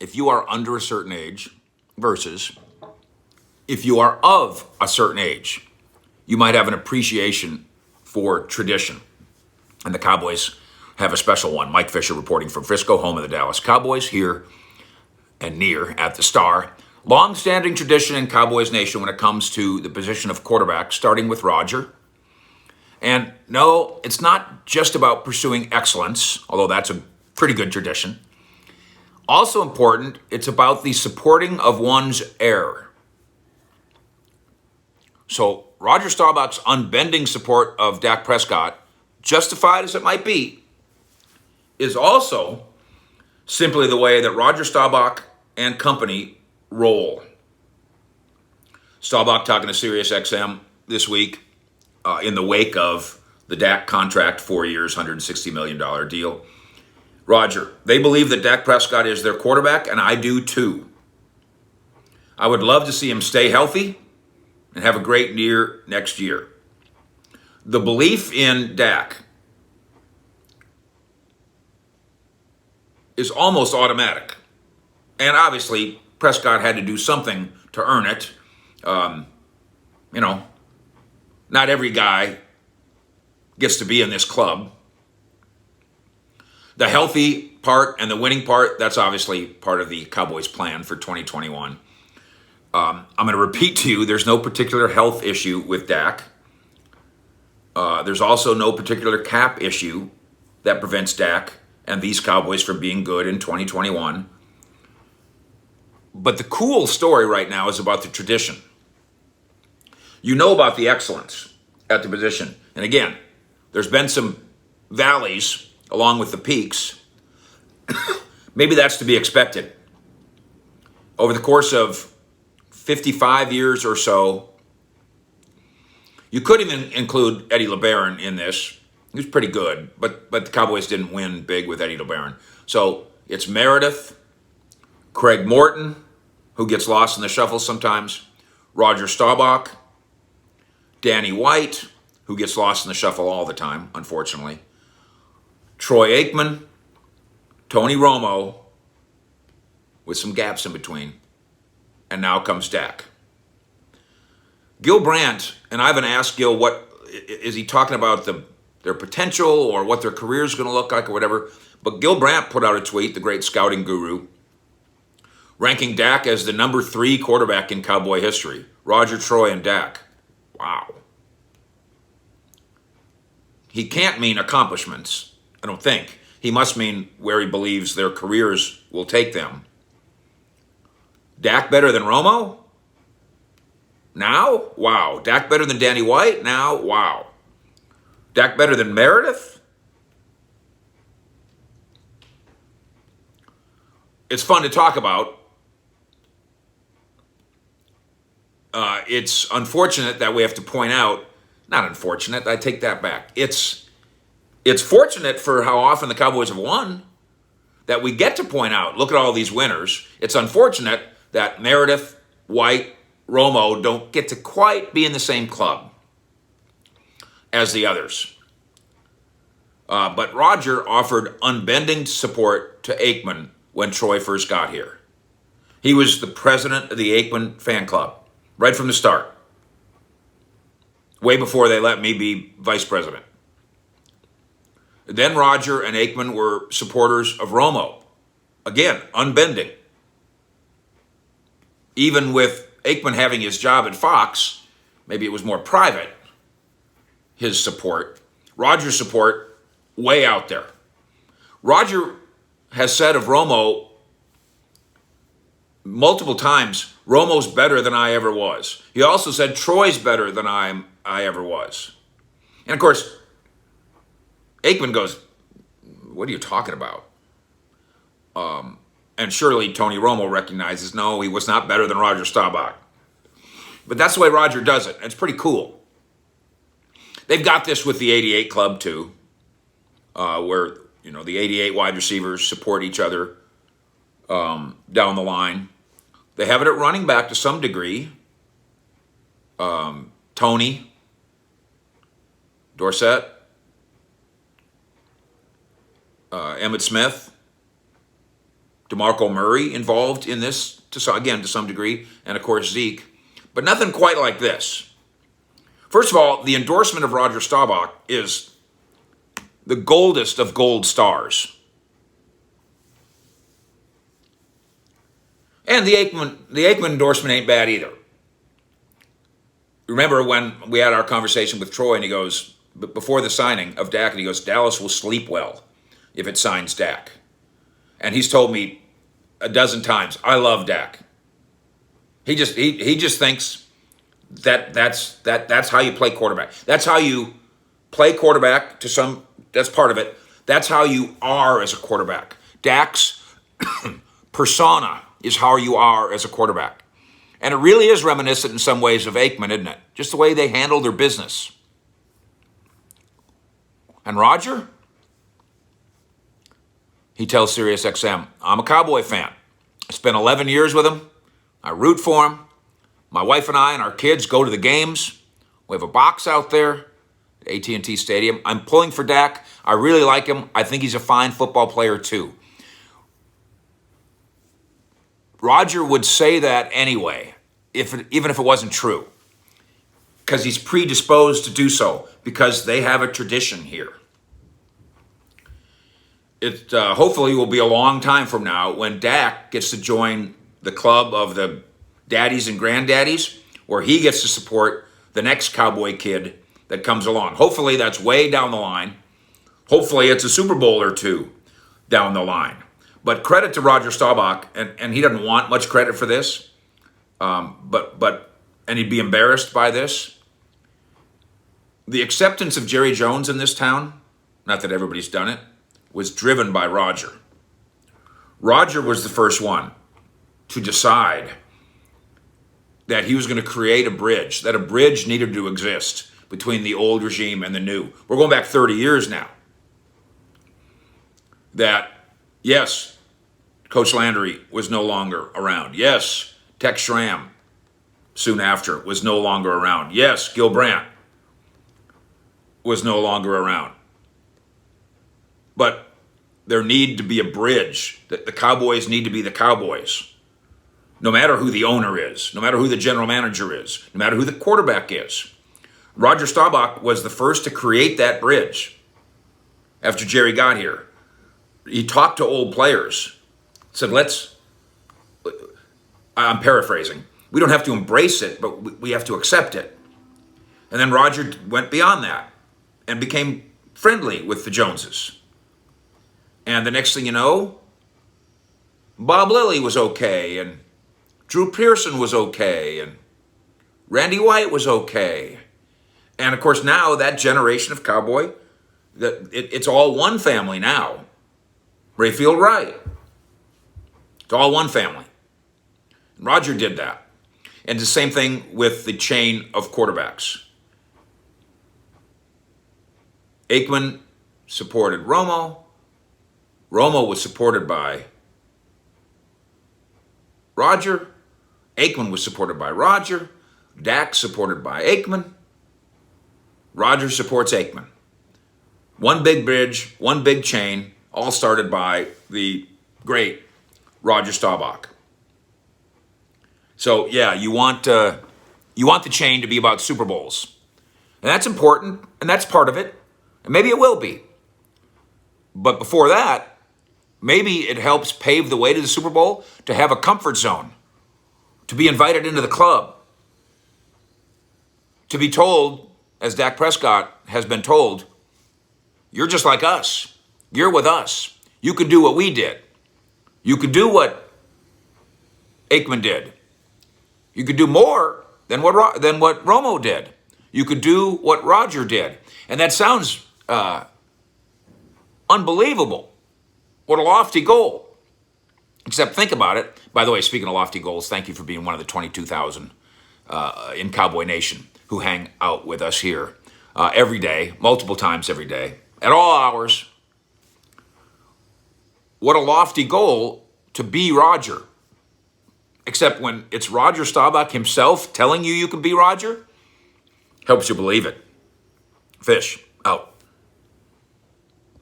if you are under a certain age versus if you are of a certain age, you might have an appreciation for tradition. And the Cowboys have a special one. Mike Fisher reporting from Frisco, home of the Dallas Cowboys, here and near at the Star. Long-standing tradition in Cowboys Nation when it comes to the position of quarterback, starting with Roger. And no, it's not just about pursuing excellence, although that's a pretty good tradition. Also important, it's about the supporting of one's heir. So Roger Staubach's unbending support of Dak Prescott, justified as it might be, is also simply the way that Roger Staubach and company roll. Staubach talking to SiriusXM this week in the wake of the Dak contract, 4 years, $160 million deal. Roger, they believe that Dak Prescott is their quarterback, and I do too. I would love to see him stay healthy and have a great year next year. The belief in Dak is almost automatic. And obviously, Prescott had to do something to earn it. Not every guy gets to be in this club. The healthy part and the winning part, that's obviously part of the Cowboys' plan for 2021. I'm going to repeat to you, there's no particular health issue with Dak. There's also no particular cap issue that prevents Dak and these Cowboys from being good in 2021. But the cool story right now is about the tradition. You know about the excellence at the position. And again, there's been some valleys along with the peaks. Maybe that's to be expected. Over the course of 55 years or so, you could even include Eddie LeBaron in this. He was pretty good, but the Cowboys didn't win big with Eddie LeBaron. So it's Meredith, Craig Morton, who gets lost in the shuffle sometimes, Roger Staubach, Danny White, who gets lost in the shuffle all the time, unfortunately, Troy Aikman, Tony Romo, with some gaps in between, and now comes Dak. Gil Brandt, and I haven't asked Gil what, is he talking about their potential or what their career is going to look like or whatever, but Gil Brandt put out a tweet, the great scouting guru, ranking Dak as the number 3 quarterback in Cowboy history. Roger, Troy, and Dak. Wow. He can't mean accomplishments, I don't think. He must mean where he believes their careers will take them. Dak better than Romo? Now? Wow. Dak better than Danny White? Now? Wow. Dak better than Meredith? It's fun to talk about. It's unfortunate that we have to point out, not unfortunate, I take that back. It's fortunate for how often the Cowboys have won that we get to point out, look at all these winners. It's unfortunate that Meredith, White, Romo don't get to quite be in the same club as the others. But Roger offered unbending support to Aikman when Troy first got here. He was the president of the Aikman fan club, right from the start, way before they let me be vice president. Then Roger and Aikman were supporters of Romo. Again, unbending. Even with Aikman having his job at Fox, maybe it was more private, his support. Roger's support, way out there. Roger has said of Romo multiple times, Romo's better than I ever was. He also said Troy's better than I ever was. And of course, Aikman goes, what are you talking about? And surely Tony Romo recognizes, no, he was not better than Roger Staubach. But that's the way Roger does it. It's pretty cool. They've got this with the 88 club too, where the 88 wide receivers support each other down the line. They have it at running back to some degree. Tony, Dorsett, Emmitt Smith. DeMarco Murray involved in this, to some degree, and of course Zeke, but nothing quite like this. First of all, the endorsement of Roger Staubach is the goldest of gold stars. And the Aikman endorsement ain't bad either. Remember when we had our conversation with Troy and he goes, before the signing of Dak, and he goes, Dallas will sleep well if it signs Dak. And he's told me a dozen times, I love Dak. He just thinks that's how you play quarterback. That's how you play quarterback that's part of it. That's how you are as a quarterback. Dak's persona is how you are as a quarterback. And it really is reminiscent in some ways of Aikman, isn't it? Just the way they handle their business. And Roger? He tells SiriusXM, I'm a Cowboy fan. I spent 11 years with him. I root for him. My wife and I and our kids go to the games. We have a box out there at AT&T Stadium. I'm pulling for Dak. I really like him. I think he's a fine football player too. Roger would say that anyway, even if it wasn't true, because he's predisposed to do so, because they have a tradition here. It hopefully will be a long time from now when Dak gets to join the club of the daddies and granddaddies, where he gets to support the next Cowboy kid that comes along. Hopefully that's way down the line. Hopefully it's a Super Bowl or two down the line. But credit to Roger Staubach, and he doesn't want much credit for this, and he'd be embarrassed by this. The acceptance of Jerry Jones in this town, not that everybody's done it, was driven by Roger. Roger was the first one to decide that he was going to create a bridge, that a bridge needed to exist between the old regime and the new. We're going back 30 years now. That, yes, Coach Landry was no longer around. Yes, Tex Schramm, soon after, was no longer around. Yes, Gil Brandt was no longer around. But there need to be a bridge. The Cowboys need to be the Cowboys. No matter who the owner is, no matter who the general manager is, no matter who the quarterback is. Roger Staubach was the first to create that bridge after Jerry got here. He talked to old players, said, I'm paraphrasing, we don't have to embrace it, but we have to accept it. And then Roger went beyond that and became friendly with the Joneses. And the next thing you know, Bob Lilly was okay, and Drew Pearson was okay, and Randy White was okay. And of course now that generation of Cowboy, it's all one family now. Rayfield Wright. It's all one family. And Roger did that. And the same thing with the chain of quarterbacks. Aikman supported Romo. Romo was supported by Roger. Aikman was supported by Roger. Dak supported by Aikman. Roger supports Aikman. One big bridge, one big chain, all started by the great Roger Staubach. So yeah, you want the chain to be about Super Bowls. And that's important, and that's part of it. And maybe it will be. But before that, maybe it helps pave the way to the Super Bowl to have a comfort zone, to be invited into the club, to be told, as Dak Prescott has been told, you're just like us. You're with us. You can do what we did. You could do what Aikman did. You could do more than what Romo did. You could do what Roger did. And that sounds unbelievable. What a lofty goal. Except think about it. By the way, speaking of lofty goals, thank you for being one of the 22,000 in Cowboy Nation who hang out with us here every day, multiple times every day, at all hours. What a lofty goal to be Roger. Except when it's Roger Staubach himself telling you can be Roger, helps you believe it. Fish.